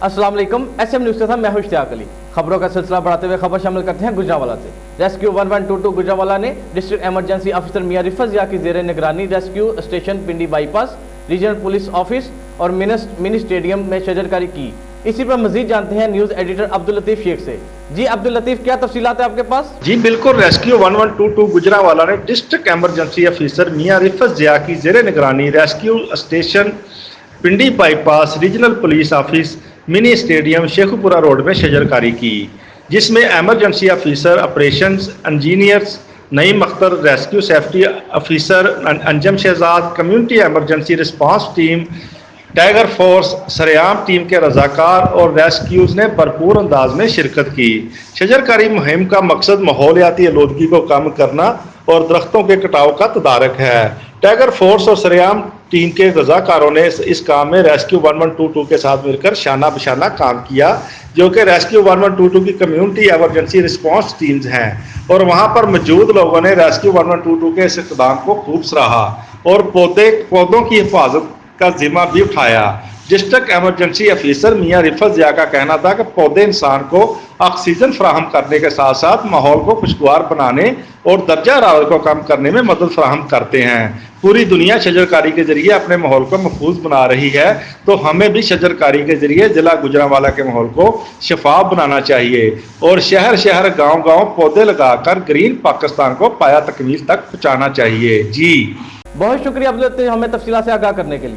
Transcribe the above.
अस्सलाम वालेकुम। SM news के साथ मैं हूं इश्तियाक अली। खबरों का सिलसिला बढ़ाते हुए खबर शामिल करते हैं गुजरांवाला से। रेस्क्यू 1122 गुजरांवाला ने district emergency officer Mian Rifat Zia की ज़ेरे निगरानी rescue station Pindi bypass, regional police office और मिनी स्टेडियम में शजरकारी की। इसी पर मजीद जानते हैं न्यूज़ एडिटर अब्दुल लतीफ शेख से। जी अब्दुल लतीफ, क्या तफसीलात है आपके पास? जी बिल्कुल, रेस्क्यू 1122 गुजरांवाला ने district emergency officer Mian Rifat Zia की ज़ेरे निगरानी rescue station Pindi bypass, regional police office, mini stadium Sheikhupura road में शजरकारी की, जिसमें emergency officer operations engineers Naeem Akhtar, rescue safety officer Anjum Shahzad, community emergency response team, tiger force, सरेआम टीम के रजाकार और रेस्क्यूज ने भरपूर अंदाज में शिरकत की। शजरकारी मुहिम का मकसद माहौलियाती आलूदगी को कम करना और दरख्तों के कटाव का तदारक है। टाइगर फोर्स और सरेआम टीम के रजाकारों ने इस काम में रेस्क्यू 1122 के साथ मिलकर शाना बशाना काम किया, जो कि रेस्क्यू 1122 की कम्युनिटी एमरजेंसी रिस्पांस टीम्स हैं, और वहां पर मौजूद लोगों ने रेस्क्यू 1122 के इस इक़दाम को खूब सराहा और पौधों की हिफाजत का जिम्मा भी उठाया। District emergency officer Mian Rifat Zia का कहना था कि पौधे इंसान को ऑक्सीजन फराहम करने के साथ साथ माहौल को खुशगवार बनाने और दर्जा हरारत को कम करने में मदद फराहम करते हैं। पूरी दुनिया शजरकारी के जरिए अपने माहौल को महफूज बना रही है, तो हमें भी शजरकारी के जरिए जिला गुजरांवाला के माहौल को शफाफ बनाना चाहिए और शहर शहर गाँव गाँव पौधे लगाकर ग्रीन पाकिस्तान को पाया तकमील तक पहुँचाना चाहिए। जी बहुत शुक्रिया अब्दुल लतीफ, हमें तफसीलात से आगाह करने के लिए।